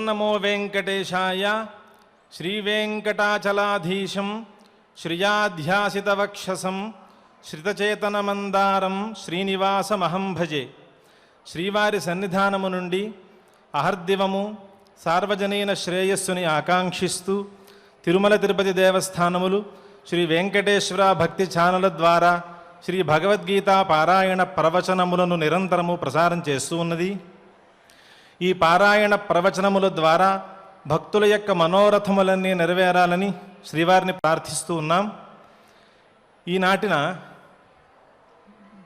నమో వెంకటేశాయ. శ్రీవేంకటాచలాధీశం శ్రియాధ్యాసితవక్షసం శ్రితచేతనమందారం శ్రీనివాసమహం భజే. శ్రీవారి సన్నిధానము నుండి అహర్దివము సార్వజనీన శ్రేయస్సుని ఆకాంక్షిస్తూ తిరుమల తిరుపతి దేవస్థానములు శ్రీ వెంకటేశ్వర భక్తి ఛానళ్ళ ద్వారా శ్రీ భగవద్గీత పారాయణ ప్రవచనములను నిరంతరము ప్రసారం చేస్తూ ఉన్నది. ఈ పారాయణ ప్రవచనముల ద్వారా భక్తుల యొక్క మనోరథములన్నీ నెరవేరాలని శ్రీవారిని ప్రార్థిస్తూ ఉన్నాం. ఈనాటిన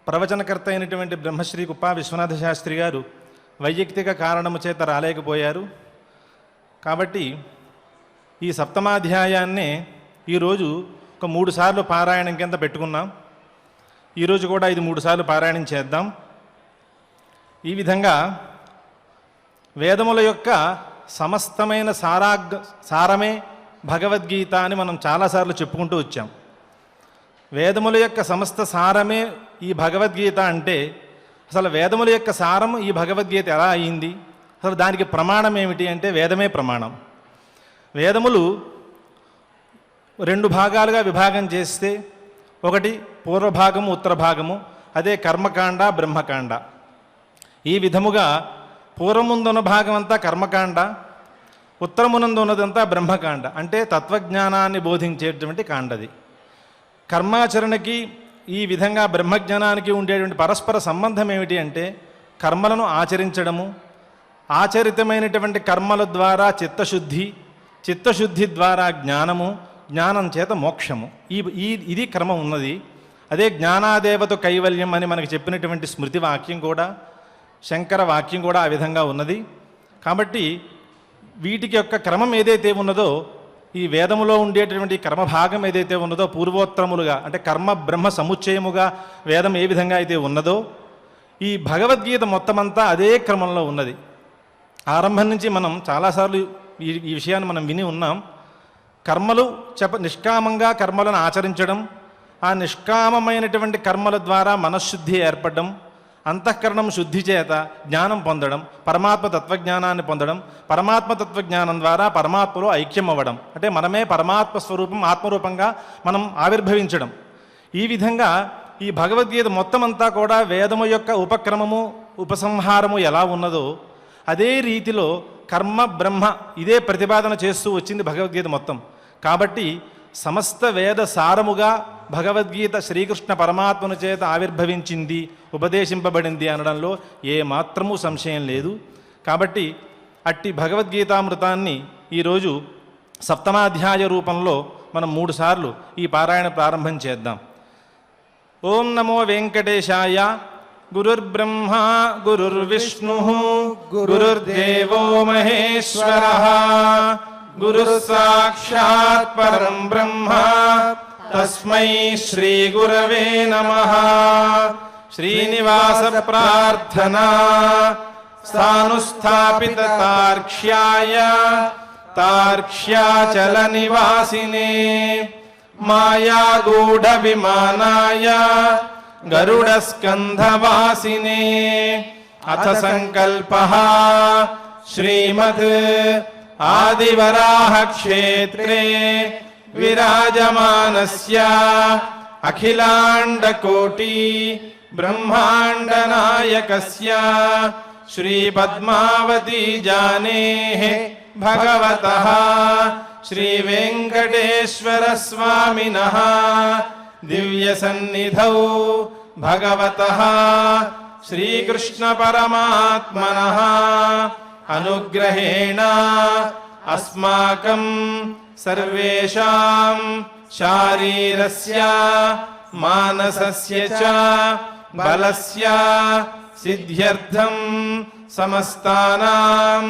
ప్రవచనకర్త అయినటువంటి బ్రహ్మశ్రీ కుప్పా విశ్వనాథ శాస్త్రి గారు వైయక్తిక కారణము చేత రాలేకపోయారు. కాబట్టి ఈ సప్తమాధ్యాయాన్నే ఈరోజు ఒక 3 సార్లు పారాయణం కింద పెట్టుకున్నాం. ఈరోజు కూడా ఇది 3 సార్లు పారాయణం చేద్దాం. ఈ విధంగా వేదముల యొక్క సమస్తమైన సారమే భగవద్గీత అని మనం చాలాసార్లు చెప్పుకుంటూ వచ్చాం. వేదముల యొక్క సమస్త సారమే ఈ భగవద్గీత అంటే అసలు వేదముల యొక్క సారం ఈ భగవద్గీత ఎలా అయింది, అసలు దానికి ప్రమాణం ఏమిటి అంటే వేదమే ప్రమాణం. వేదములు 2 భాగాలుగా విభాగం చేస్తే ఒకటి పూర్వభాగము ఉత్తర భాగము, అదే కర్మకాండ బ్రహ్మకాండ. ఈ విధముగా పూర్వముందున్న భాగం అంతా కర్మకాండ, ఉత్తరమునందు ఉన్నదంతా బ్రహ్మకాండ, అంటే తత్వజ్ఞానాన్ని బోధించేటువంటి కాండది. కర్మాచరణకి ఈ విధంగా బ్రహ్మజ్ఞానానికి ఉండేటువంటి పరస్పర సంబంధం ఏమిటి అంటే కర్మలను ఆచరించడము, ఆచరితమైనటువంటి కర్మల ద్వారా చిత్తశుద్ధి, చిత్తశుద్ధి ద్వారా జ్ఞానము, జ్ఞానం చేత మోక్షము. ఇది క్రమం ఉన్నది. అదే జ్ఞానాదేవత కైవల్యం అని మనకు చెప్పినటువంటి స్మృతి వాక్యం కూడా, శంకర వాక్యం కూడా ఆ విధంగా ఉన్నది. కాబట్టి వీటికి యొక్క క్రమం ఏదైతే ఉన్నదో, ఈ వేదములో ఉండేటటువంటి కర్మభాగం ఏదైతే ఉన్నదో పూర్వోత్తరములుగా అంటే కర్మ బ్రహ్మ సముచ్చయముగా వేదం ఏ విధంగా అయితే ఉన్నదో ఈ భగవద్గీత మొత్తమంతా అదే క్రమంలో ఉన్నది. ఆరంభం నుంచి మనం చాలాసార్లు ఈ విషయాన్ని మనం విని ఉన్నాం. కర్మలు నిష్కామంగా కర్మలను ఆచరించడం, ఆ నిష్కామమైనటువంటి కర్మల ద్వారా మనశ్శుద్ధి ఏర్పడడం, అంతఃకరణం శుద్ధి చేత జ్ఞానం పొందడం, పరమాత్మ తత్వజ్ఞానాన్ని పొందడం, పరమాత్మ తత్వజ్ఞానం ద్వారా పరమాత్మలో ఐక్యం అవ్వడం, అంటే మనమే పరమాత్మ స్వరూపం ఆత్మరూపంగా మనం ఆవిర్భవించడం. ఈ విధంగా ఈ భగవద్గీత మొత్తం అంతా కూడా వేదము యొక్క ఉపక్రమము ఉపసంహారము ఎలా ఉన్నదో అదే రీతిలో కర్మ బ్రహ్మ ఇదే ప్రతిపాదన చేస్తూ వచ్చింది భగవద్గీత మొత్తం. కాబట్టి సమస్త వేద సారముగా భగవద్గీత శ్రీకృష్ణ పరమాత్మను చేత ఆవిర్భవించింది, ఉపదేశింపబడింది అనడంలో ఏ మాత్రమూ సంశయం లేదు. కాబట్టి అట్టి భగవద్గీతామృతాన్ని ఈరోజు సప్తమాధ్యాయ రూపంలో మనం 3 సార్లు ఈ పారాయణ ప్రారంభం చేద్దాం. ఓం నమో వెంకటేశాయ. గురుర్బ్రహ్మ గురుర్విష్ణు గురుర్దేవో మహేశ్వరః గురుః సాక్షాత్ పరం బ్రహ్మ తస్మై శ్రీ గురవే నమః. శ్రీనివాస ప్రార్థనా స్థానుస్థాపిత తార్క్ష్యాయ తార్క్ష్యాచల నివాసినే మాయాగూఢ విమానాయ గరుడ స్కంధవాసినే. అథ సంకల్పః శ్రీమద్ ఆదివరాహ క్షేత్రే విరాజమానస్య అఖిలాండకోటి బ్రహ్మాండ నాయకస్య శ్రీ పద్మావతి జానేః భగవతః శ్రీ వెంకటేశ్వర స్వామినః దివ్య సన్నిధౌ భగవతః శ్రీకృష్ణ పరమాత్మనః అనుగ్రహేణ అస్మాకం సర్వేషాం శారీరస్య మానసస్య చ బలస్య సిద్ధ్యర్థం సమస్తానాం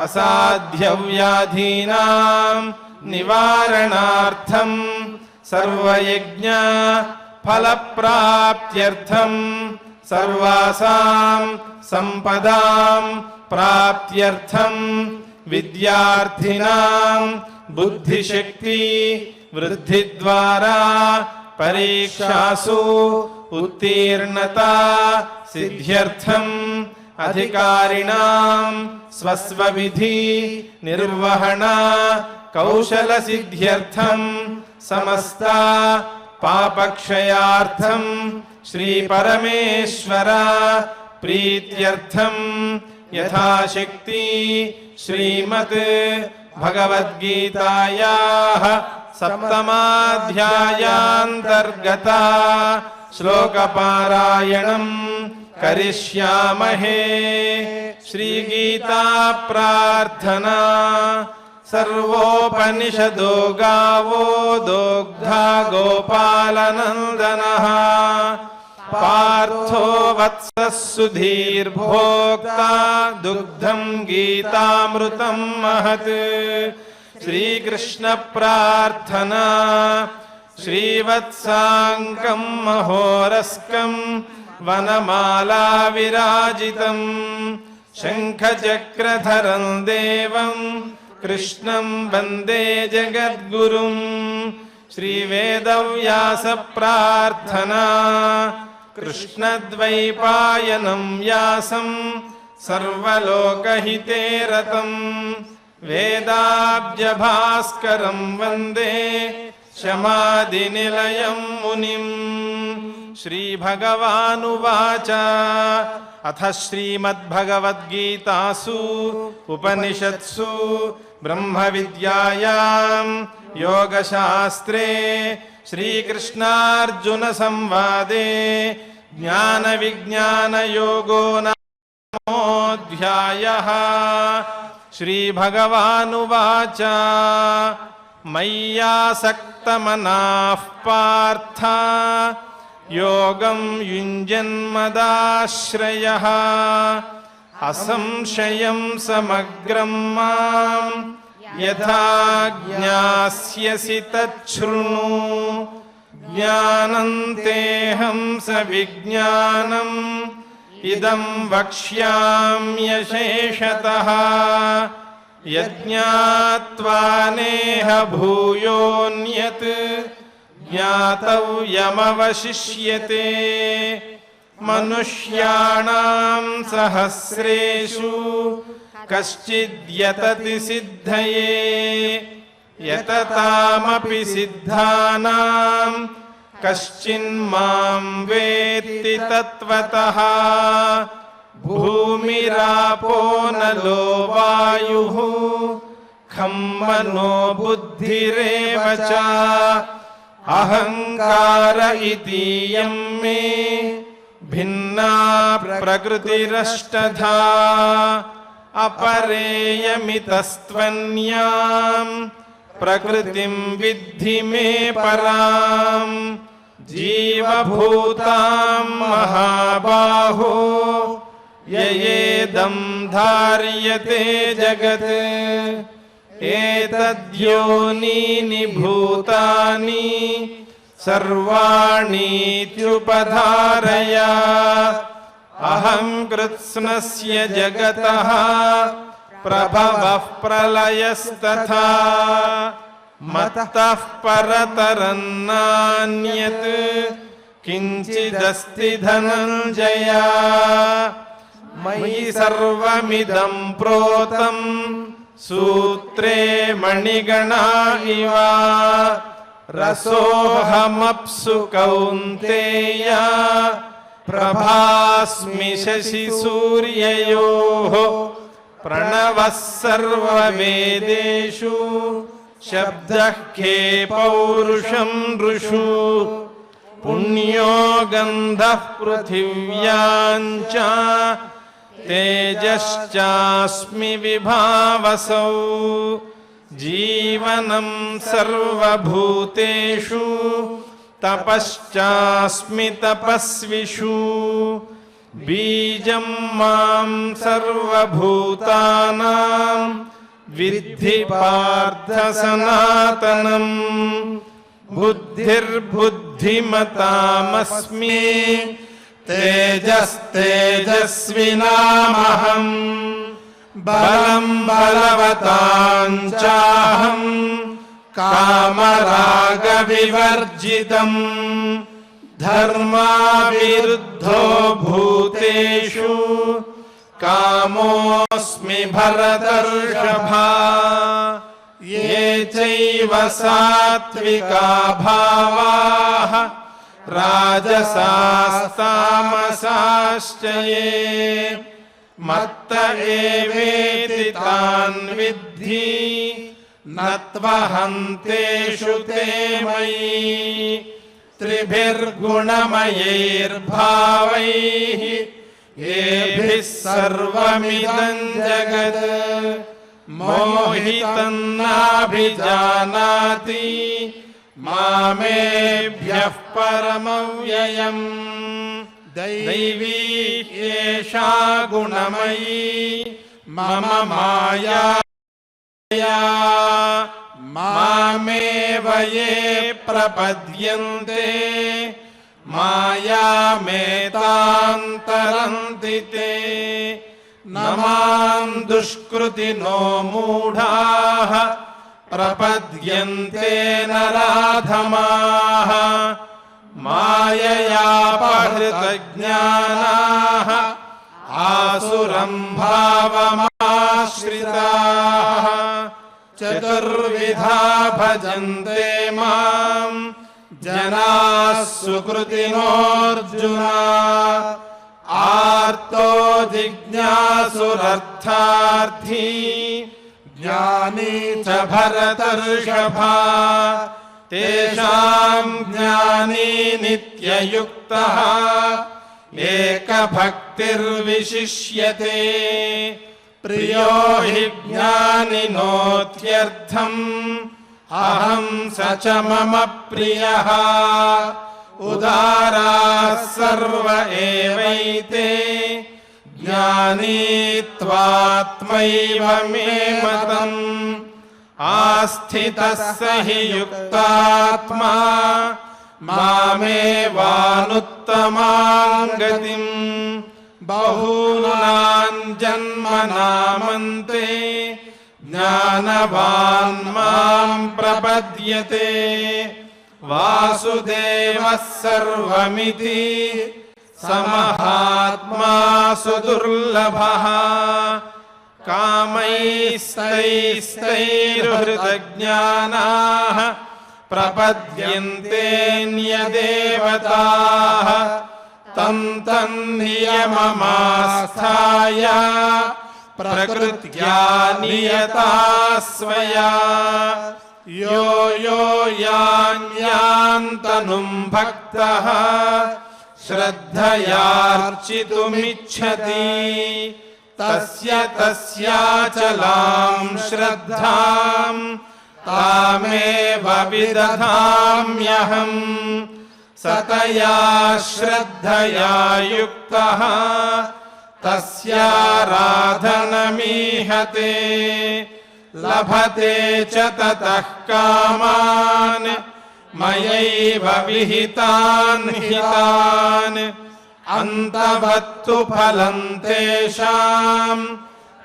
అసాధ్య వ్యాధీనాం నివారణార్థం సర్వయజ్ఞ ఫలప్రాప్త్యర్థం సర్వాసాం సంపదాం ప్రాప్త్యర్థం విద్యార్థినాం బుద్ధిశక్తి వృద్ధి ద్వారా పరీక్షాసు ఉత్తీర్ణత సిద్ధ్యర్థం अधिकारिणां स्वस्वविधि निर्वहण कौशल सिद्ध्यर्थं समस्त पापक्षयार्थं श्री परमेश्वर प्रीत्यर्थं यथाशक्ति श्रीमद् भगवद्गीतायाः सप्तमाध्यायान्तर्गता श्लोकपारायणं करिष्यामहे। श्रीगीता प्रार्थना। सर्वोपनिषदो गावो दोग्धा गोपालनन्दनः पार्थो वत्सः सुधीर्भोक्ता दुग्धं गीतामृतं महत्। श्रीकृष्ण प्रार्थना। श्रीवत्साङ्कं महोरस्कं वनमाला विराजितं शङ्खचक्रधरं देवं कृष्णं वन्दे जगद्गुरुं। श्रीवेदव्यास प्रार्थना। कृष्णद्वैपायनं व्यासं सर्वलोकहिते रतं वेदाब्जभास्करं वन्दे शमादिनिलयं मुनिम्। श्रीभगवानुवाच अथ श्रीमद्भगवद्गीतासु उपनिषत्सु ब्रह्मविद्यायां योगशास्त्रे श्रीकृष्णार्जुनसंवादे ज्ञानविज्ञानयोगो नामोऽध्यायः। श्रीभगवानुवाच मय्यासक्तमनाः पार्थ योगं युञ्जन्मदाश्रयः असंशयं समग्रं मां यथा ज्ञास्यसि तच्छृणु। ज्ञानं तेऽहं सविज्ञानम् इदं वक्ष्याम्यशेषतः यज्ञात्वा नेह भूयोऽन्यत् ज्ञातव्यमवशिष्यते। मनुष्याणां सहस्रेषु कश्चिद्यतति सिद्धये यततामपि सिद्धानां कश्चिन्मां वेत्ति तत्त्वतः। भूमिरापो नलो वायुः खं मनो बुद्धिरेव च अहंकार इतीयं मे भिन्ना प्रकृतिरष्टधा। अपरेयमितस्त्वन्यां प्रकृतिं विद्धि मे परां। जीवभूतां महाबाहो ययेदं धार्यते जगत् एतद्योनीनि भूतानि सर्वाणीत्युपधारय। अहं कृत्स्नस्य जगतः प्रभवः प्रलयस्तथा मत्तः परतरं नान्यत् किञ्चिदस्ति धनञ्जय। मयि सर्वमिदं प्रोतं सूत्रे मणिगणा इव रसोऽहमप्सु कौन्तेय प्रभास्मि शशिसूर्ययोः। प्रणवः सर्ववेदेषु शब्दः खे पौरुषं नृषु। पुण्यो गन्धः पृथिव्यां च तेजश्चास्मि विभावसौ। जीवनं सर्वभूतेषु तपश्चास्मि तपस्विषु। बीजं मां सर्वभूतानां विद्धि पार्थ सनातनम्। बुद्धिर्बुद्धिमतामस्मि तेजस्तेजस्विनामहम्। बलं बलवतां चाहं कामरागविवर्जितम्। धर्माविरुद्धो भूतेषु कामोऽस्मि भरतर्षभा ये चैव सात्विका भावाः राजसास्तामसाश्च ये मत्त एवेति तान् विद्धि न त्वहन्तेषु ते मयि त्रिभिर्गुणमयैर्भावैः येभिः सर्वमिदं जगत् मोहितं नाभिजानाति मामेभ्यः परमव्ययम् दैवी एषा गुणमयी मम माया मामेव ये प्रपद्यन्ते मायामेतां तरन्ति ते न मां दुष्कृतिनो मूढाः प्रपद्यन्ते नराधमाः माययापहृतज्ञानाः आसुरं भावमाश्रिताः चतुर्विधा भजन्ते मां जनाः सुकृतिनोऽर्जुन आर्तो जिज्ञासुरर्थार्थी ज्ञानी च भरतर्षभा तेषां ज्ञानी नित्ययुक्तः एकभक्तिर्विशिष्यते प्रियो हि ज्ञानिनोत्यर्थम् अहं स च मम प्रियः उदाराः सर्व एवैते ज्ञानी त्वात्मैव मे मतम् आस्थितः स हि युक्तात्मा मामेवानुत्तमां गतिम् बहूनां जन्मनामन्ते ज्ञानवान् मां प्रपद्यते वासुदेवः सर्वमिति समहात्मा सुदुर्लभः कामैस्तैस्तैर्हृतज्ञानाः प्रपद्यन्तेऽन्यदेवताः तं तन्नियममास्थाय प्रकृत्या नियता स्वया यो यो यान्यान्तनुं भक्तः श्रद्धयार्चितुमिच्छति तस्य तस्याचलां श्रद्धां तामेव विदधाम्यहम् सतया श्रद्धया युक्तः तस्याराधनमीहते लभते च ततः कामान् मयैव विहितान् हितान् अन्तवत्तु फलं तेषां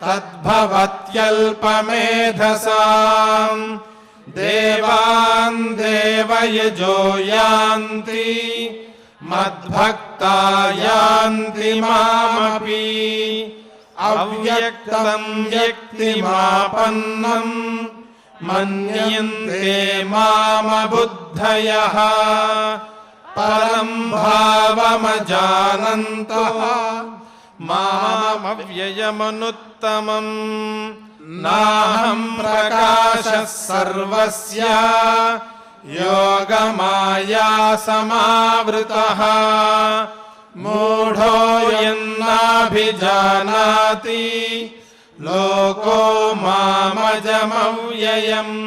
तद्भवत्यल्पमेधसाम् देवान् देवयजो यान्ति मद्भक्ता यान्ति मामपि अव्यक्तं व्यक्तिमापन्नं मन्यन्ते मामबुद्धयः परं भावमजानन्तः मामव्ययमनुत्तमम् नाहं प्रकाशः सर्वस्य योगमाया समावृतः मूढो यन्नाभिजानाति लोको मामजमव्ययम्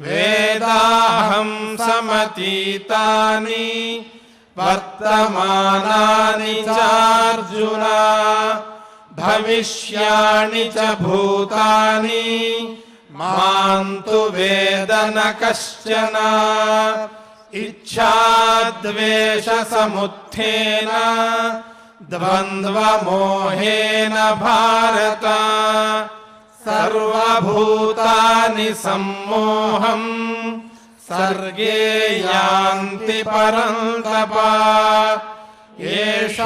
वेदाहं समतीतानि वर्तमानानि चार्जुन भविष्याणि च भूतानि मां तु वेद न कश्चन इच्छाद्वेषसमुत्थेन द्वन्द्वमोहेन भारत सर्वभूतानि सम्मोहं सर्गे यान्ति परन्तप येषान्त्वन्तगतं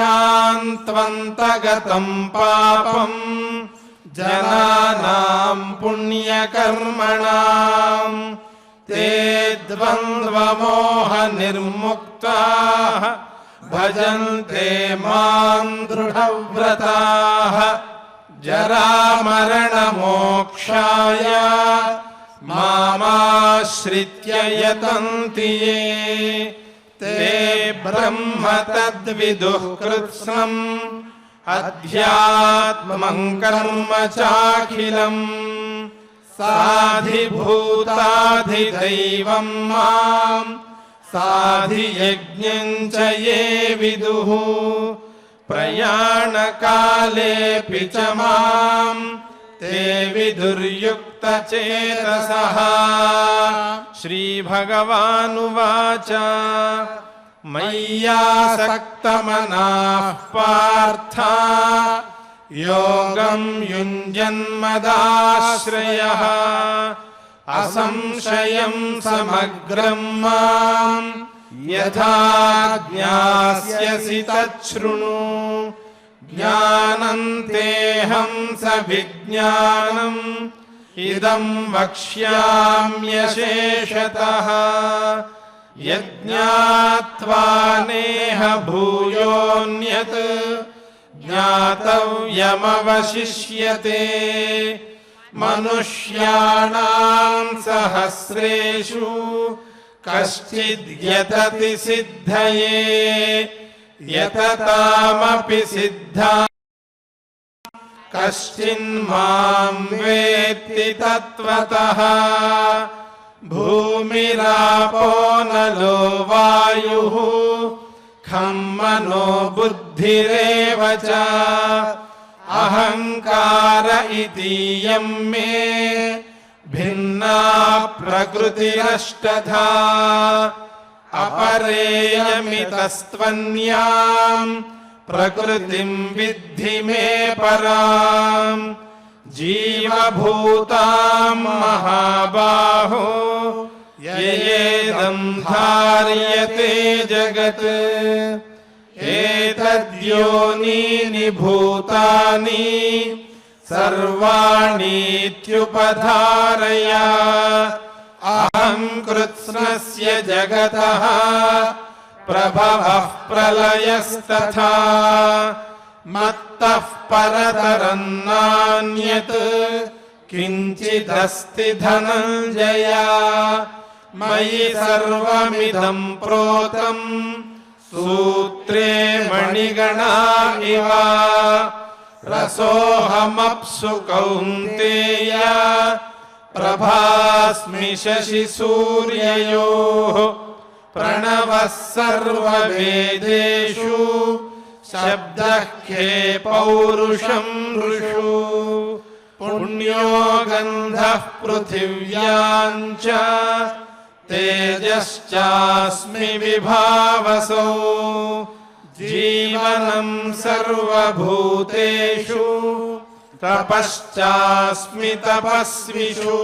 पापं जनानां पुण्यकर्मणां ते द्वन्द्वमोहनिर्मुक्ताः भजन्ते मां दृढव्रताः जरामरणमोक्षाय मामाश्रित्य यतन्ति ये ते ब्रह्म तद्विदुः कृत्स्नम् अध्यात्मं कर्म चाखिलम् साधिभूताधिदैवं मां साधियज्ञं च ये विदुः प्रयाणकालेऽपि च मां ते विदुर्युक्तचेतसः। श्रीभगवानुवाच मय्यासक्तमनाः पार्थ योगं युञ्जन्मदाश्रयः असंशयं समग्रं मां यथा ज्ञास्यसि तच्छृणु। ज्ञानं तेऽहं सविज्ञानम् इदं वक्ष्याम्यशेषतः यज्ञात्वा नेह भूयोऽन्यत् ज्ञातव्यमवशिष्यते। मनुष्याणां सहस्रेषु कश्चिद्यतति सिद्धये यततामपि सिद्धा कश्चिन्मां वेत्ति तत्त्वतः। भूमिरापो नलो वायुः खं मनो बुद्धिरेव च अहंकार इतीयं मे भिन्ना प्रकृतिरष्टधा। अपरेयमितस्त्वन्यां प्रकृतिं विद्धि मे परां। जीवभूतां महाबाहो ययेदं धार्यते जगत् एतद्योनीनि भूतानि सर्वाणीत्युपधारय। अहं कृत्स्नस्य जगतः प्रभवः प्रलयस्तथा मत्तः परतरं नान्यत् किञ्चिदस्ति धनञ्जय। मयि सर्वमिदं प्रोतं सूत्रे मणिगणा इव। रसोऽहमप्सु कौन्तेय प्रभास्मि शशिसूर्ययोः। प्रणवः सर्ववेदेषु शब्दः खे पौरुषं ऋषु। पुण्यो गन्धः पृथिव्यां च तेजश्चास्मि विभावसौ। जीवनं सर्वभूतेषु तपश्चास्मि तपस्विषु।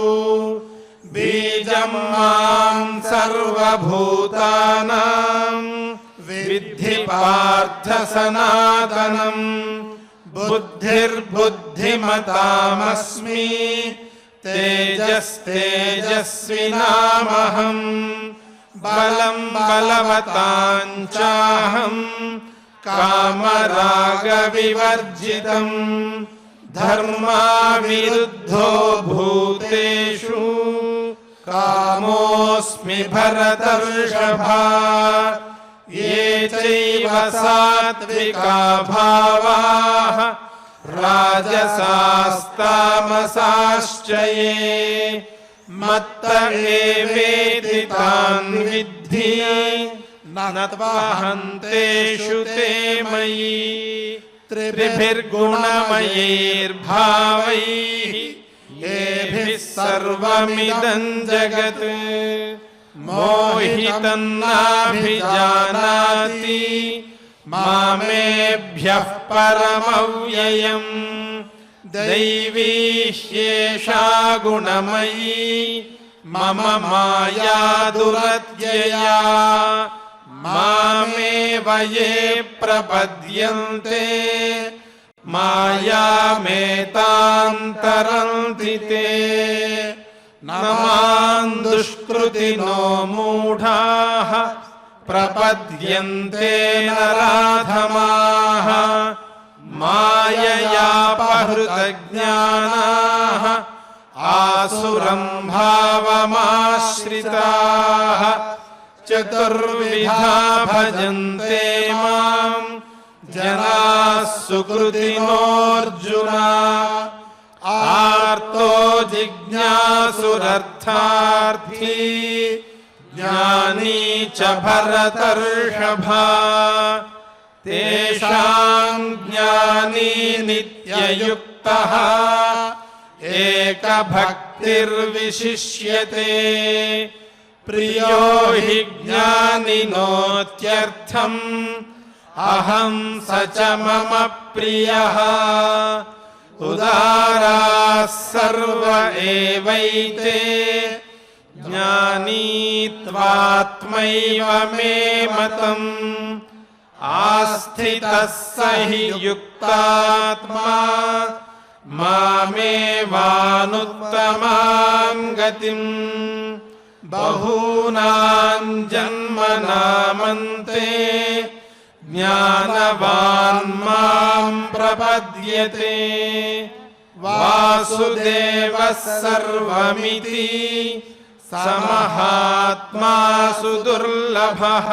बीजं मां सर्वभूतानां विद्धि पार्थ सनातनम्। बुद्धिर्बुद्धिमतामस्मि तेजस्तेजस्विनामहम्। बलं बलवतां चाहं कामरागविवर्जितम्। धर्माविरुद्धो भूतेषु कामोऽस्मि भरतर्षभा। ये चैव सात्विका भावाः राजसास्तामसाश्च ये मत्त एवेति तान् विद्धि न त्वहन्तेषु ते मयि। त्रिभिर्गुणमयैर्भावैः येभिः सर्वमिदं जगत् मोहितं नाभिजानाति मामेभ्यः परमव्ययम्। दैवी ह्येषा गुणमयी मम माया दुरत्यया। मामेव ये प्रपद्यन्ते मायामेतान्तरन्ति ते न मां दुष्कृतिनो मूढाः प्रपद्यन्ते नराधमाः माययापहृतज्ञानाः आसुरं भावमाश्रिताः चतुर्विधा भजन्ते मां जनाः सुकृतिनोऽर्जुन आर्तो जिज्ञासुरर्थार्थी ज्ञानी च भरतर्षभा तेषां ज्ञानी नित्ययुक्तः एकभक्तिर्विशिष्यते प्रियो हि ज्ञानिनोत्यर्थम् अहं स च मम प्रियः उदाराः सर्व एवैते ज्ञानी त्वात्मैव मे मतम् आस्थितः स हि युक्तात्मा मामेवानुत्तमां गतिम् बहूनां जन्मनामन्ते ज्ञानवान् मां प्रपद्यते वासुदेवः सर्वमिति समहात्मा सुदुर्लभः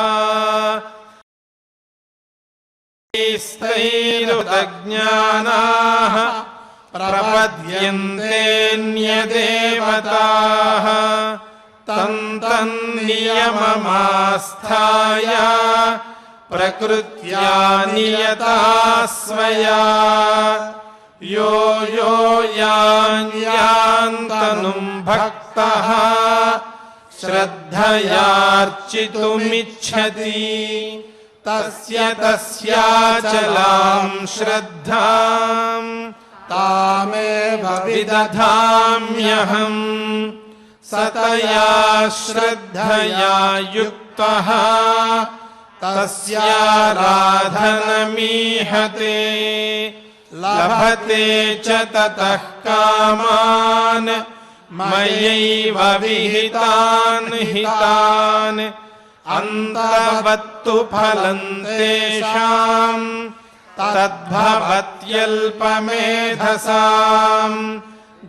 स्थैरुदज्ञानाः प्रपद्यन्तेऽन्यदेवताः तं तन्नियममास्थाय प्रकृत्या नियता स्वया यो यो यान्यान्तनुं भक्तः श्रद्धयार्चितुमिच्छति तस्य तस्याचलां श्रद्धां तामेव विदधाम्यहम् सतया श्रद्धया युक्तः तस्याराधनमीहते लभते च ततः कामान् मयैव विहितान् हितान् अन्तवत्तु फलं तेषां तद्भवत्यल्पमेधसाम्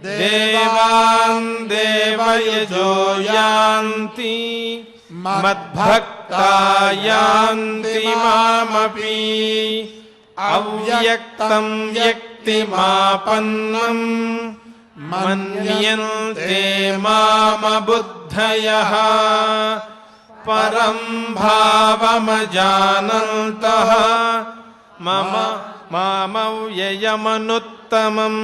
देवान् देवयजो यान्ति मद्भक्ता यान्ति मामपि अव्यक्तं व्यक्तिमापन्नं मन्यन्ते मामबुद्धयः परं भावमजानन्तः मम मामव्ययमनुत्तमम्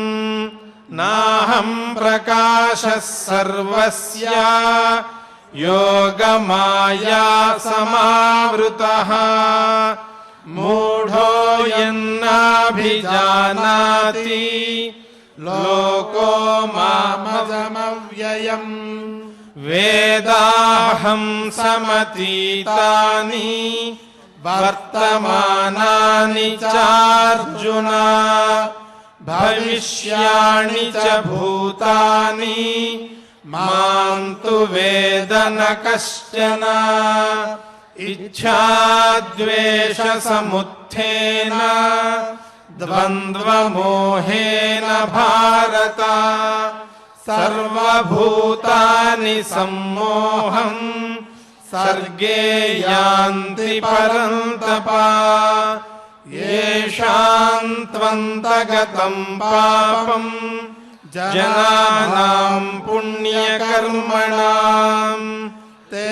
नाहं प्रकाशः सर्वस्य योगमाया समावृतः मूढो यन्नाभिजानाति लोको मामजमव्ययम् वेदाहं समतीतानि वर्तमानानि चार्जुन भविष्याणि च भूतानि मां तु वेद न कश्चन इच्छाद्वेषसमुत्थेन द्वन्द्वमोहेन भारत सर्वभूतानि सम्मोहं सर्गे यान्ति परन्तप येषां त्वन्तगतं पापं जनानां पुण्यकर्मणां ते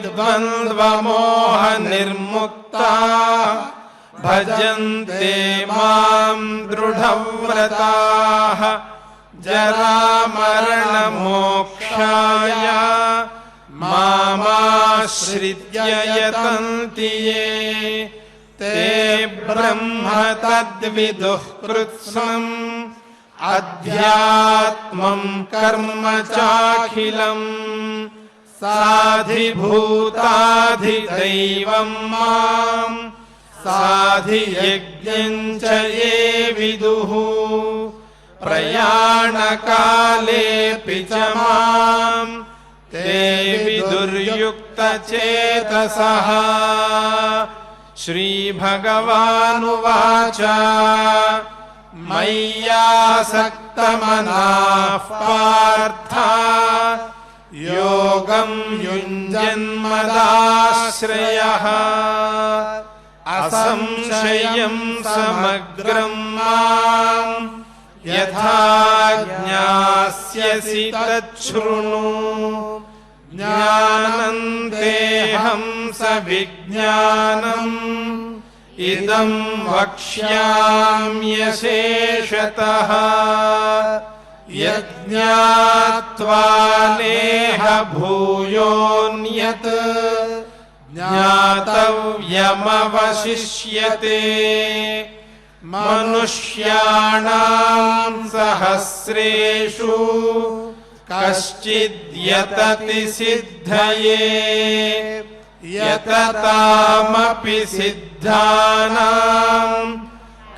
द्वन्द्वमोहनिर्मुक्ता भजन्ते मां दृढव्रताः जरामरणमोक्षाय मामाश्रित्य यतन्ति ये ते ब्रह्म तद्विदुः कृत्स्नम् अध्यात्मं कर्म चाखिलम् साधिभूताधिदैवं मां साधियज्ञं च ये विदुः प्रयाणकालेऽपि च मां ते विदुर्युक्तचेतसः। श्रीभगवानुवाच मय्यासक्तमनाः पार्थ योगं युञ्जन्मदाश्रयः असंशयं समग्रं मां यथा ज्ञास्यसि तच्छृणु। ज्ञानं तेऽहं सविज्ञानम् इदं वक्ष्याम्यशेषतः। यज्ञात्वा नेह भूयोऽन्यत् ज्ञातव्यमवशिष्यते। मनुष्याणां सहस्रेषु कश्चिद्यतति सिद्धये यततामपि सिद्धानां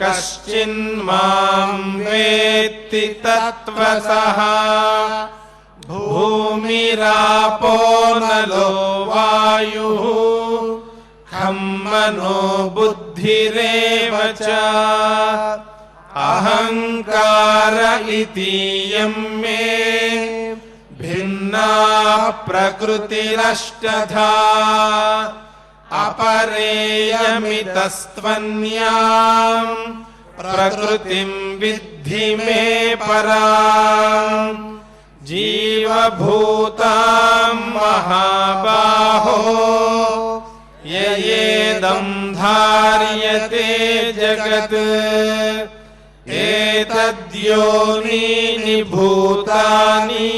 कश्चिन्मां वेत्ति तत्त्वतः। भूमिरापो नलो वायुः खं मनो बुद्धिरेव च अहंकार इतीयं मे भिन्ना प्रकृतिरष्टधा। अपरेयमितस्त्वन्यां प्रकृतिं विद्धि मे पराम्। जीवभूतां महाबाहो ययेदं धार्यते जगत् एतद्योनीनि भूतानि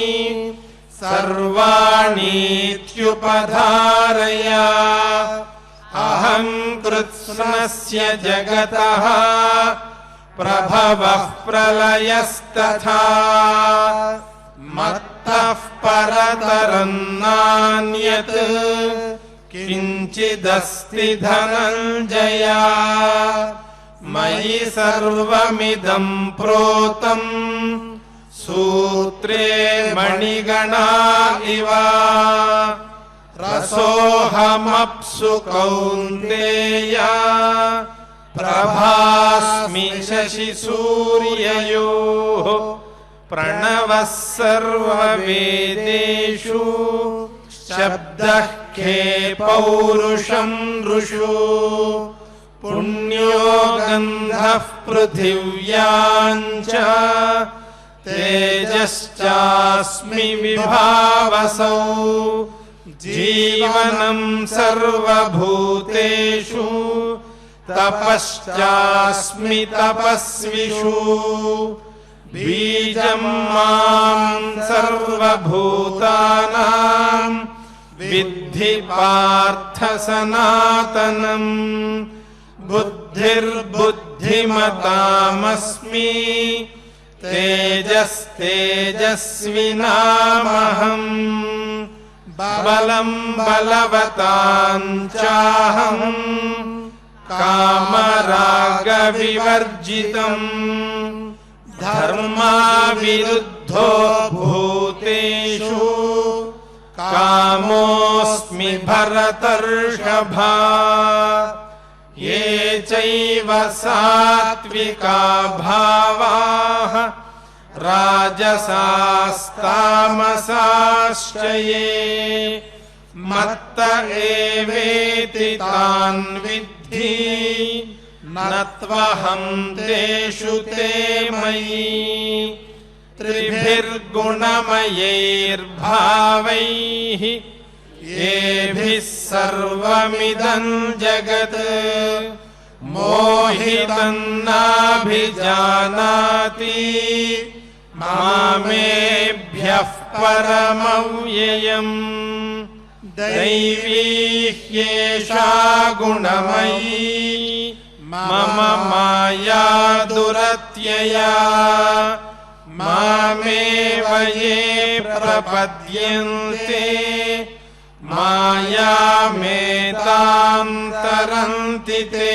सर्वाणीत्युपधारय। अहं कृत्स्नस्य जगतः प्रभवः प्रलयस्तथा मत्तः परतरं नान्यत् किञ्चिदस्ति धनञ्जय। मयि सर्वमिदं प्रोतं सूत्रे मणिगणा इव। रसोऽहमप्सु कौन्तेय प्रभास्मि शशिसूर्ययोः। प्रणवः सर्ववेदेषु शब्दः खे पौरुषं नृषु। पुण्यो गन्धः पृथिव्यां च तेजश्चास्मि विभावसौ। जीवनं सर्वभूतेषु तपश्चास्मि तपस्विषु। बीजं मां सर्वभूतानां विद्धि पार्थ सनातनम्। बुद्धिर्बुद्धिमतामस्मि तेजस्तेजस्विनामहम्। बलं बलवतां चाहम् कामरागविवर्जितम्। धर्माविरुद्धो भूतेषु कामोऽस्मि भरतर्षभा। ये चैव सात्विका भावाः राजसास्तामसाश्च ये मत्त एवेति तान् विद्धि न त्वहं तेषु ते मयि। त्रिभिर्गुणमयैर्भावैः येभिः सर्वमिदं जगत् मोहितं नाभिजानाति मामेभ्यः परमव्ययम्। दैवी ह्येषा गुणमयी मम माया दुरत्यया। मामेव ये प्रपद्यन्ते मायामेतां तरन्ति ते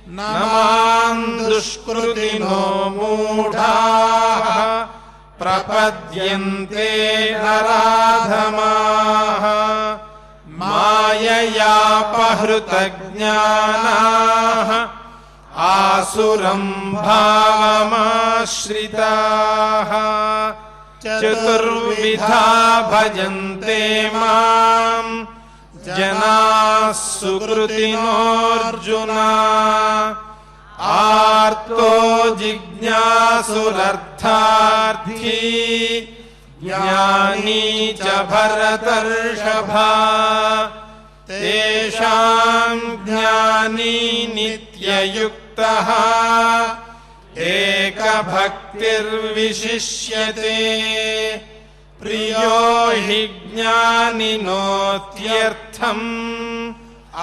न मां दुष्कृतिनो मूढाः प्रपद्यन्ते नराधमाः माययापहृतज्ञानाः आसुरं भावमाश्रिताः चतुर्विधा भजन्ते मां जनाः सुकृतिनोऽर्जुन आर्तो जिज्ञासुरर्थार्थी ज्ञानी च भरतर्षभा तेषां ज्ञानी नित्ययुक्तः एकभक्तिर्विशिष्यते प्रियो हि ज्ञानिनोत्यर्थम्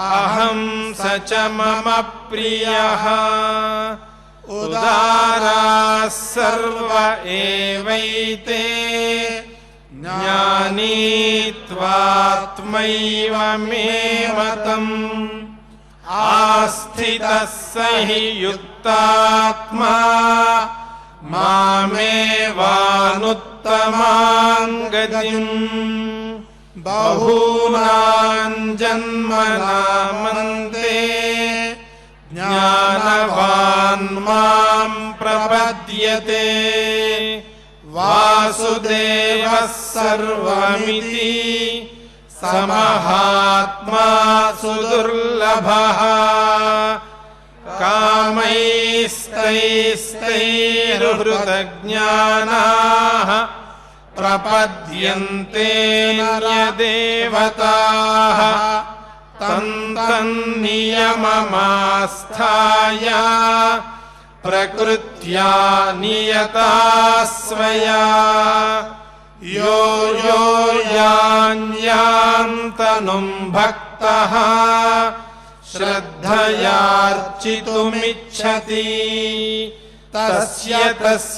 अहं स च मम प्रियः उदाराः सर्व एवैते ज्ञानी त्वात्मैव मे मतम् आस्थितः स हि युक्तात्मा मामेवानुत्तमां गतिम् बहूनां जन्मनामन्ते ज्ञानवान् मां प्रपद्यते वासुदेवः सर्वमिति समहात्मा सुदुर्लभः कामैस्तैस्तैर्हृतज्ञानाः प्रपद्यन्ते न्यदेवताः तन्नियममास्थाय प्रकृत्या नियता स्वया यो यो यां तनुं भक्तः श्रद्धयार्चितुमिच्छति तस्याचलां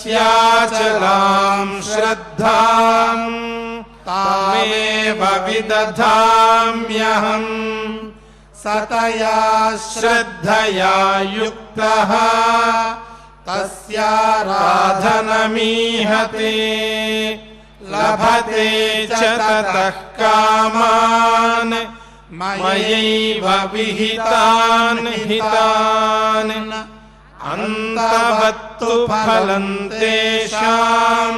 श्रद्धां तामेव विदधाम्यहम् सतया श्रद्धया युक्तः तस्याराधनमीहते लभते च ततः कामान् मयैव विहितान् हितान् अन्तवत्तु फलं तेषां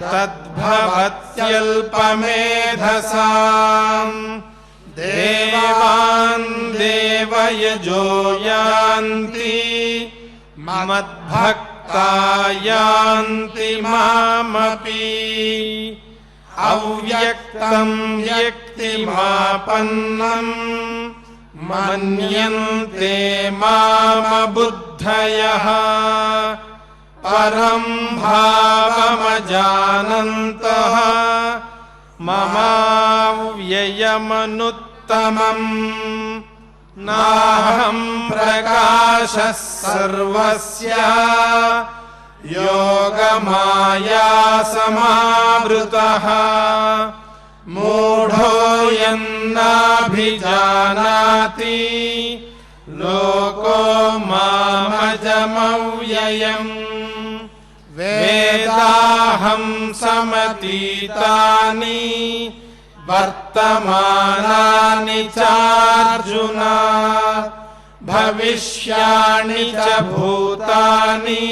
तद्भवत्यल्पमेधसाम् देवान् देवयजो यान्ति मद्भक्ता यान्ति मामपि अव्यक्तं व्यक्तिमापन्नं मन्यन्ते मामबुद्धयः परं भावमजानन्तः ममाव्ययमनुत्तमम् नाहं प्रकाशः सर्वस्य योगमाया समावृतः मूढोऽयं नाभिजानाति लोको मामजमव्ययम् वेदाहं समतीतानि वर्तमानानि चार्जुन भविष्याणि च भूतानि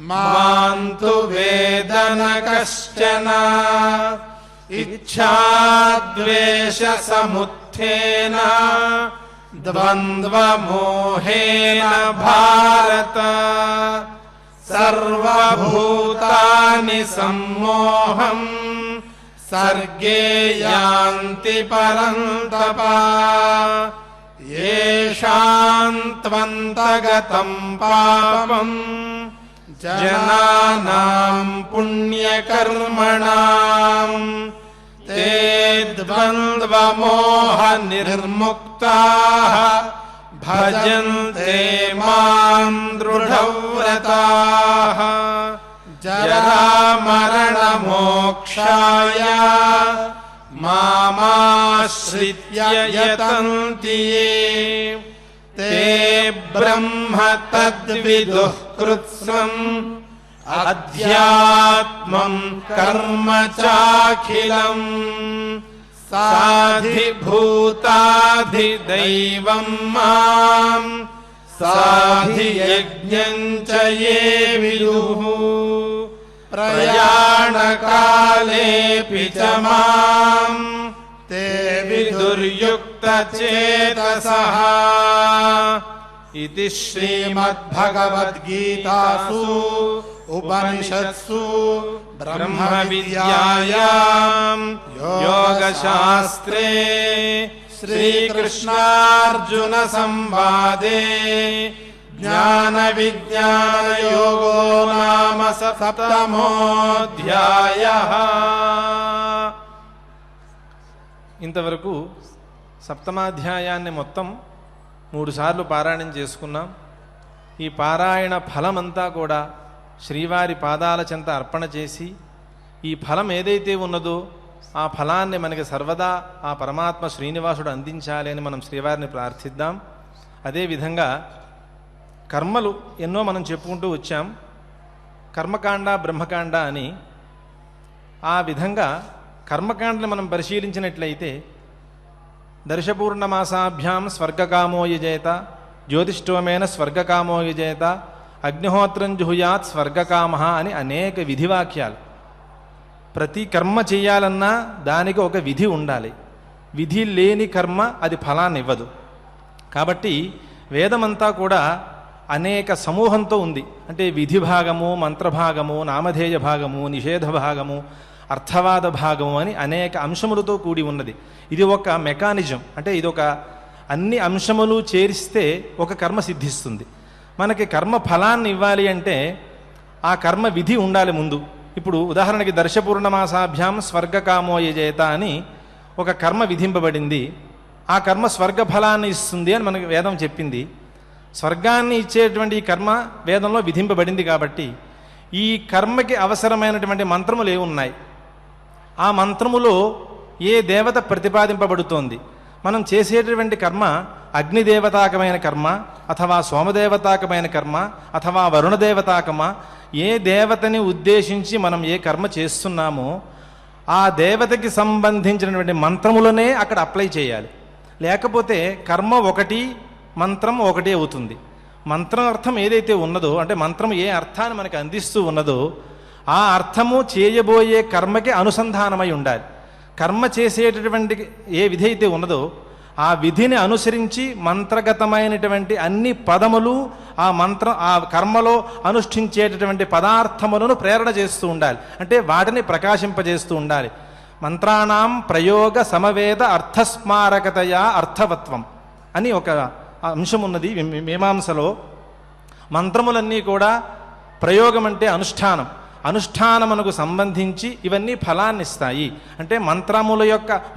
मां तु वेद न कश्चन इच्छाद्वेषसमुत्थेन द्वन्द्वमोहेन भारत सर्वभूतानि सम्मोहम् सर्गे यान्ति परन्तप येषां त्वन्तगतं पापं जनानां पुण्यकर्मणां ते द्वन्द्वमोहनिर्मुक्ताः भजन्ते मां दृढव्रताः जरामरणमोक्षाय मामाश्रित्य यतन्ति ये ते ब्रह्म तद्विदुः कृत्स्नम् अध्यात्मम् कर्म चाखिलम् साधिभूताधिदैवम् माम् साधियज्ञम् च ये विदुः प्रयाणकालेऽपि च माम् ते विदुर्युक्तचेतसः इति श्रीमद्भगवद्गीतासु उपनिषत्सु ब्रह्मविद्यायां योगशास्त्रे श्रीकृष्णार्जुन संवादे ज्ञानविज्ञानयोगो नाम सप्तमोऽध्यायः। ఇంతవరకు సప్తమాధ్యాయాన్ని మొత్తం 3 సార్లు పారాయణం చేసుకున్నాం. ఈ పారాయణ ఫలమంతా కూడా శ్రీవారి పాదాల చెంత అర్పణ చేసి ఈ ఫలం ఏదైతే ఉన్నదో ఆ ఫలాన్ని మనకి సర్వదా ఆ పరమాత్మ శ్రీనివాసుడు అందించాలి అని మనం శ్రీవారిని ప్రార్థిద్దాం. అదేవిధంగా కర్మలు ఎన్నో మనం చెప్పుకుంటూ వచ్చాం. కర్మకాండ బ్రహ్మకాండ అని. ఆ విధంగా కర్మకాండని మనం పరిశీలించినట్లయితే దర్శపూర్ణమాసాభ్యాం స్వర్గకామో యజేత జ్యోతిష్ఠోమేన స్వర్గకామో యజేత అగ్నిహోత్రం జుహుయాత్ స్వర్గకామః అని అనేక విధివాక్యాలు. ప్రతి కర్మ చేయాలన్నా దానికి ఒక విధి ఉండాలి. విధి లేని కర్మ అది ఫలాన్ని ఇవ్వదు. కాబట్టి వేదమంతా కూడా అనేక సమూహంతో ఉంది. అంటే విధి భాగము, మంత్రభాగము, నామధేయ భాగము, నిషేధ భాగము, అర్థవాద భాగము అని అనేక అంశములతో కూడి ఉన్నది. ఇది ఒక మెకానిజం. అంటే ఇదొక అన్ని అంశములు చేరిస్తే ఒక కర్మ సిద్ధిస్తుంది. మనకి కర్మ ఫలాన్ని ఇవ్వాలి అంటే ఆ కర్మ విధి ఉండాలి ముందు. ఇప్పుడు ఉదాహరణకి దర్శపూర్ణమాసాభ్యాం స్వర్గకామో యజేత అని ఒక కర్మ విధింపబడింది. ఆ కర్మ స్వర్గ ఫలాన్ని ఇస్తుంది అని మనకి వేదం చెప్పింది. స్వర్గాన్ని ఇచ్చేటువంటి ఈ కర్మ వేదంలో విధింపబడింది. కాబట్టి ఈ కర్మకి అవసరమైనటువంటి మంత్రములు ఏమున్నాయి? ఆ మంత్రములో ఏ దేవత ప్రతిపాదింపబడుతోంది? మనం చేసేటటువంటి కర్మ అగ్నిదేవతాకమైన కర్మ, అథవా సోమదేవతాకమైన కర్మ, అథవా వరుణదేవతాకమ, ఏ దేవతని ఉద్దేశించి మనం ఏ కర్మ చేస్తున్నామో ఆ దేవతకి సంబంధించినటువంటి మంత్రములనే అక్కడ అప్లై చేయాలి. లేకపోతే కర్మ ఒకటి, మంత్రం ఒకటే అవుతుంది. మంత్రం అర్థం ఏదైతే ఉన్నదో, అంటే మంత్రం ఏ అర్థాన్ని మనకు అందిస్తూ ఉన్నదో ఆ అర్థము చేయబోయే కర్మకి అనుసంధానమై ఉండాలి. కర్మ చేసేటటువంటి ఏ విధి అయితే ఉన్నదో ఆ విధిని అనుసరించి మంత్రగతమైనటువంటి అన్ని పదములు ఆ కర్మలో అనుష్ఠించేటటువంటి పదార్థములను ప్రేరణ చేస్తూ ఉండాలి. అంటే వాటిని ప్రకాశింపజేస్తూ ఉండాలి. మంత్రాణం ప్రయోగ సమవేద అర్థస్మారకతయా అర్థవత్వం అని ఒక అంశం ఉన్నది మీమాంసలో. మంత్రములన్నీ కూడా ప్రయోగం అంటే అనుష్ఠానం, అనుష్ఠానమునకు సంబంధించి ఇవన్నీ ఫలాన్ని ఇస్తాయి. అంటే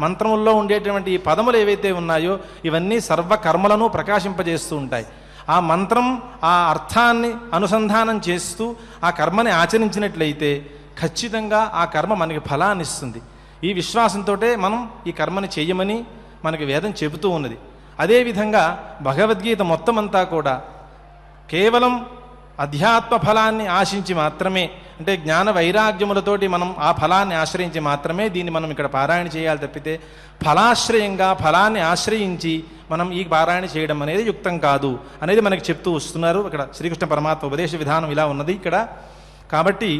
మంత్రముల్లో ఉండేటువంటి ఈ పదములు ఏవైతే ఉన్నాయో ఇవన్నీ సర్వకర్మలను ప్రకాశింపజేస్తూ ఉంటాయి. ఆ మంత్రం ఆ అర్థాన్ని అనుసంధానం చేస్తూ ఆ కర్మని ఆచరించినట్లయితే ఖచ్చితంగా ఆ కర్మ మనకి ఫలాన్ని ఇస్తుంది. ఈ విశ్వాసంతో మనం ఈ కర్మని చెయ్యమని మనకి వేదం చెబుతూ ఉన్నది. అదేవిధంగా భగవద్గీత మొత్తం అంతా కూడా కేవలం అధ్యాత్మ ఫలాన్ని ఆశించి మాత్రమే, అంటే జ్ఞాన వైరాగ్యములతోటి మనం ఆ ఫలాన్ని ఆశ్రయించి మాత్రమే దీన్ని మనం ఇక్కడ పారాయణ చేయాలి తప్పితే ఫలాశ్రయంగా ఫలాన్ని ఆశ్రయించి మనం ఈ పారాయణ చేయడం అనేది యుక్తం కాదు అనేది మనకి చెప్తూ వస్తున్నారు. ఇక్కడ శ్రీకృష్ణ పరమాత్మ ఉపదేశ విధానం ఇలా ఉన్నది ఇక్కడ. కాబట్టి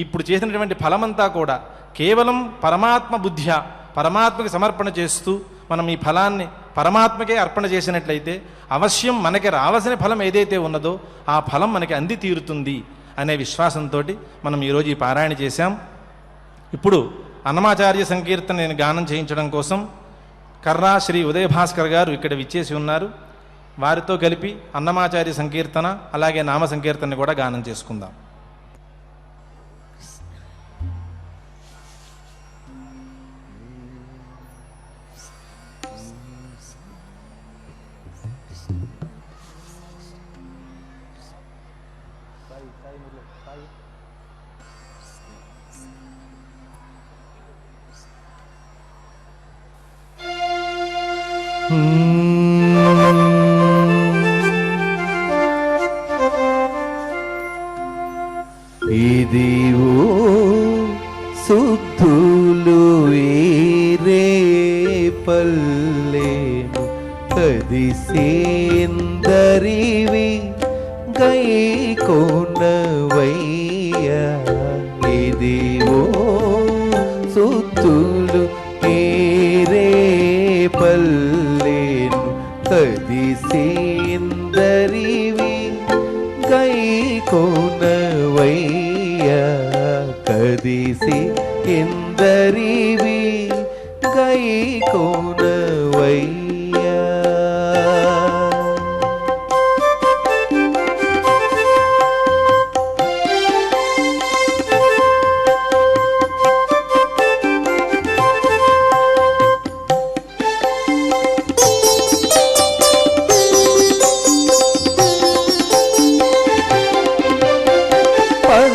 ఇప్పుడు చేసినటువంటి ఫలమంతా కూడా కేవలం పరమాత్మ బుద్ధ్య పరమాత్మకి సమర్పణ చేస్తూ మనం ఈ ఫలాన్ని పరమాత్మకే అర్పణ చేసినట్లయితే అవశ్యం మనకి రావాల్సిన ఫలం ఏదైతే ఉన్నదో ఆ ఫలం మనకి అంది తీరుతుంది అనే విశ్వాసంతో మనం ఈరోజు ఈ పారాయణ చేశాం. ఇప్పుడు అన్నమాచార్య సంకీర్తన నేను గానం చేయించడం కోసం కర్రా శ్రీ ఉదయభాస్కర్ గారు ఇక్కడ విచ్చేసి ఉన్నారు. వారితో కలిపి అన్నమాచార్య సంకీర్తన అలాగే నామ సంకీర్తన కూడా గానం చేసుకుందాం. ఇదివో సుద్ధులు ఏరే పల్లెను కదిసేందరివి గై కోనవయ్యా. ఇదివో సుద్ధులు ఏరే పల్లెను కదిసేందరివి గై కోనవయ్యా. కదిసి ఎందరివి గై కోనవయ్యా.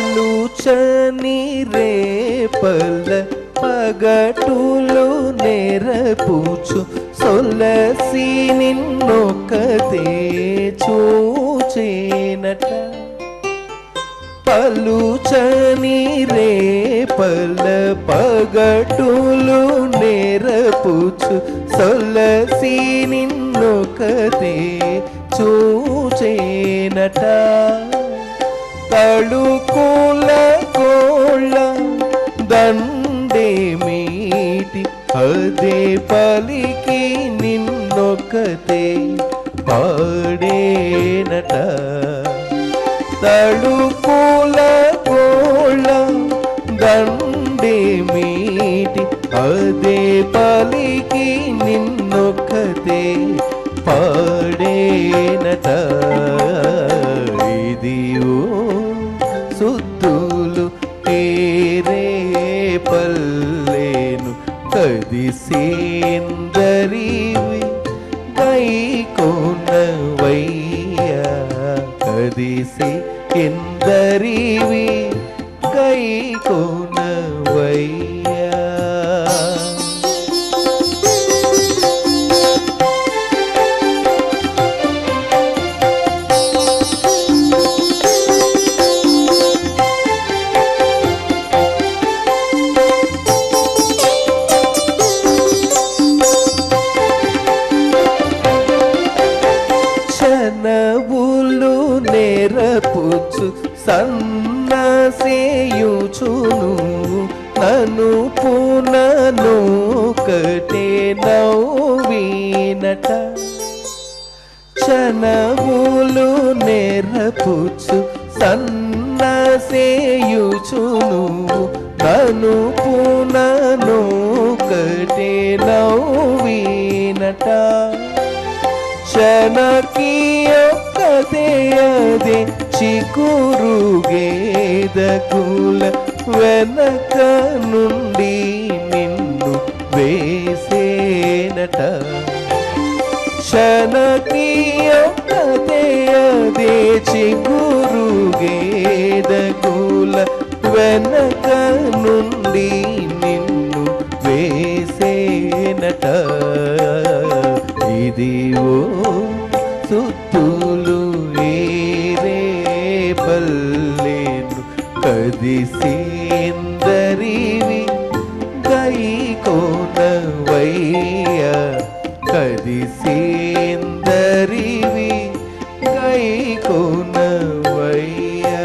పలుచని రేపల పగటులు నెరపుచు సొలసి నిన్నొకతే చూచేనట. పలుచని రేపల పగటులు నెరపుచు సొలసి నిన్నొకతే చూచేనట. తళుకుల కోళ్ళ దండే మీటి అదే పలికి నిన్నొకతే పాడేనట. తళుకుల కోళ్ళ దండే మీటి అదే పలికి నిన్నొకతే పాడేనట. ఇదివో సుద్ధులు ఏరే పల్లెను కదిసేందరివి గై కోనవయ్యా. కదిసే ఎందరివి గై కోనవయ్యా. నవులు నెరపుచు సన్నసేయుచును నను పునను కటే నవ్వినట. చనవులు నెరపుచు సన్నసేయుచును నను పునను కటే నవ్వినట. చనకియొక్కతే అదే చిగురుగేదకుల వెనక నుండి నిన్ను వేసేనట. చనకియొక్కతే అదే చిగురుగేదకుల వెనక నుండి నిన్ను వేసేనట. ఇదివో సుద్ధులు ఏరే పల్లెను కదిసేందరివి గై కోనవయ్యా. కదిసేందరివి గై కోనవయ్యా.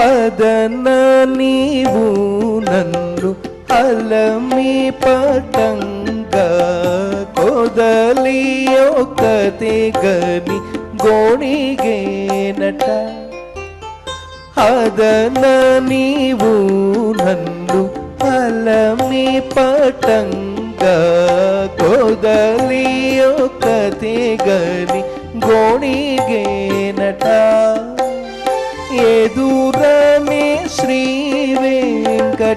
అదన నీవు నన్ను అలమి పటంగా కొదలి ఒకతే గని గోణిగేనట. అదన నీవు నన్ను అలమి పటంగా కొదలి ఒకతే గని గోణిగేనట. ఎదురనే శ్రీ వెంకటేశ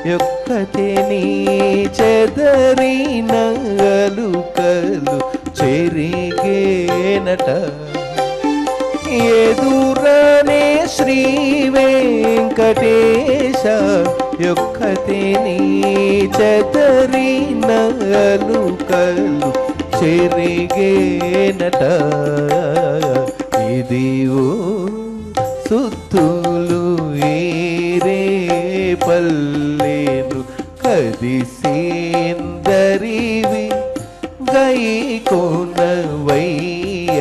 యొక్కతే నీ చెదరిన అలుకలు చెరిగేనట ఎదురనే శ్రీ వెంకటేశ యొక్కతే నీ చెదరిన అలుకలు చెరిగేనట ఇదివో సుత్తులు ఏరే పల్లెను కదిసేందరివి గై కోనవయ్య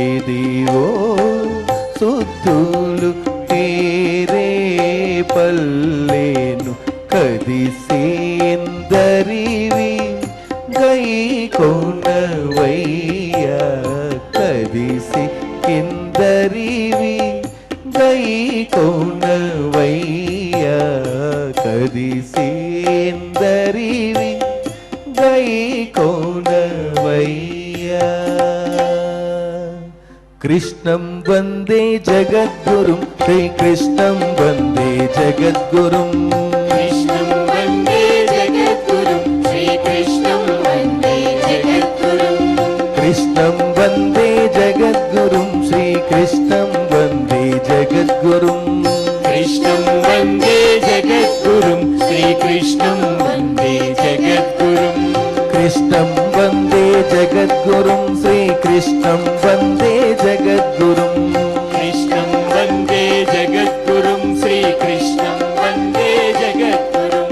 ఇదివో సుత్తులు ఏరే పల్లెను కదిసేందరివి గై కోనవయ్య కదిసి కిందరివి గై కోనవయ్య కదిసేందరివి గై కోనవయ్య కృష్ణం వందే జగద్గురుం శ్రీకృష్ణం వందే జగద్గురుం కృష్ణం వందే జగద్గురుం శ్రీకృష్ణం వందే జగద్గురుం కృష్ణం వందే జగద్గురుం శ్రీకృష్ణం వందే జగద్గురుం కృష్ణం వందే జగద్గురుం శ్రీకృష్ణం వందే జగద్గురుం కృష్ణం వందే జగద్గురుం శ్రీకృష్ణం వందే జగద్గురుం కృష్ణం వందే జగద్గురుం శ్రీకృష్ణం వందే జగద్గురుం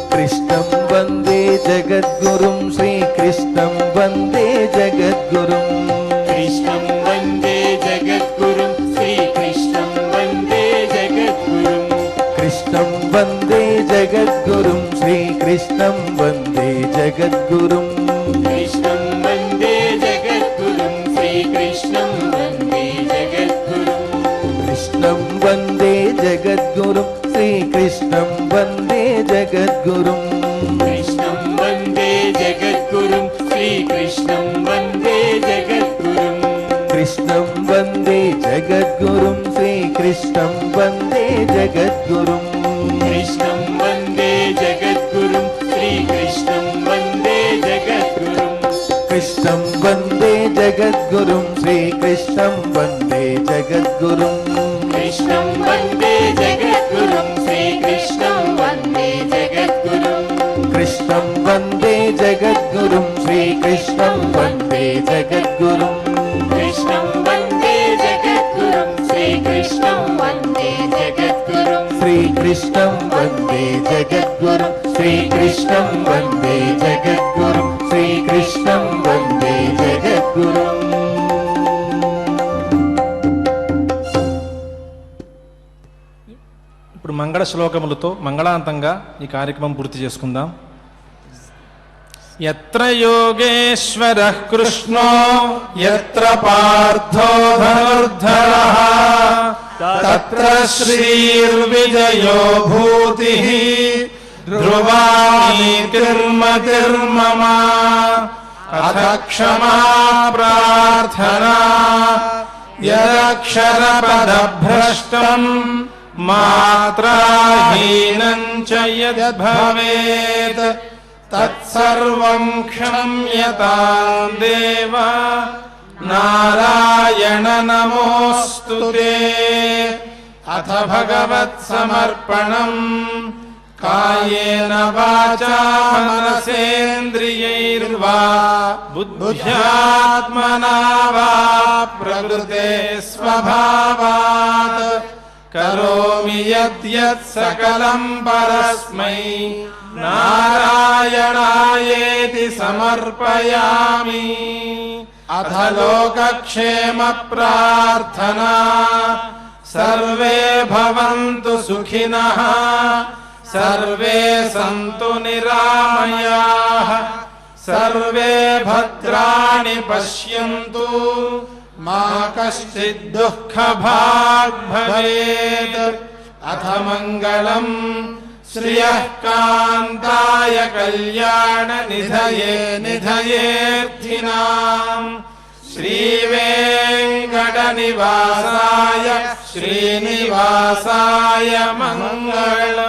కృష్ణం వందే జగద్గురుం శ్రీకృష్ణం వందే జగద్గురుం కృష్ణం వందే జగద్గురుం శ్రీకృష్ణం వందే జగద్గురుం కృష్ణం వందే జగద్గురుం శ్రీకృష్ణం వందే జగద్గురుం కృష్ణం వందే జగద్గురుం శ్రీకృష్ణం వందే జగద్గురుం కృష్ణం వందే జగద్గురుం శ్రీకృష్ణం వందే జగద్గురుం కృష్ణం వందే జగద్గురుం శ్రీకృష్ణం వందే జగద్గురుం కృష్ణం వందే జగద్గురుం శ్రీకృష్ణం వందే జగద్గురుం కృష్ణం వందే జగద్గురుం శ్రీకృష్ణం వందే జగద్గురుం కృష్ణం వందే జగద్గురుం శ్రీకృష్ణం వందే జగద్గురుం కృష్ణం వందే జగద్గురుం శ్రీకృష్ణం వందే జగద్గురుం కృష్ణం వందే జగద్గురుం శ్రీకృష్ణం వందే జగద్గురుం కృష్ణం వందే జగద్గురుం శ్రీకృష్ణం వందే జగద్గురుం శ్రీకృష్ణం వందే జగద్గురుం శ్రీకృష్ణం వందే జగద్గురుం శ్రీకృష్ణం వందే జగద్గురుం ఇప్పుడు మంగళ శ్లోకములతో మంగళాంతంగా ఈ కార్యక్రమం పూర్తి చేసుకుందాం. యత్ర యోగేశ్వరః కృష్ణో యత్ర పార్థో ధనుర్ధరః తత్ర శ్రీర్విజయో భూతిః ధ్రువానీతిర్మతిర్మమ అథ క్షమా ప్రార్థనా యదక్షరపదభ్రష్టం మాత్రాహీనం చ యద్భవేత్ తత్సర్వం క్షమ్యతాం దేవ నారాయణ నమోస్తుతే. అథ భగవత్సమర్పణం కాయేన వాచా మనసేంద్రియైర్వా బుద్ధ్యాత్మనా వా ప్రకృతే స్వభావాత్ కరోమి యద్యత్ సకలం పరస్మై నారాయణాయేతి సమర్పయామి. అథ లోకక్షేమ ప్రార్థనా సర్వే భవంతు సుఖినః సర్వే సంతు నిరామయాః సర్వే భద్రాణి పశ్యంతు మా కశ్చిద్ దుఃఖభాగ్ భవేత్. అథ మంగళం శ్రియః కాంతాయ కళ్యాణ నిధయే నిధయేర్థినాం श्रीवेङ्कटनिवासाय श्रीनिवासाय मङ्गलम्।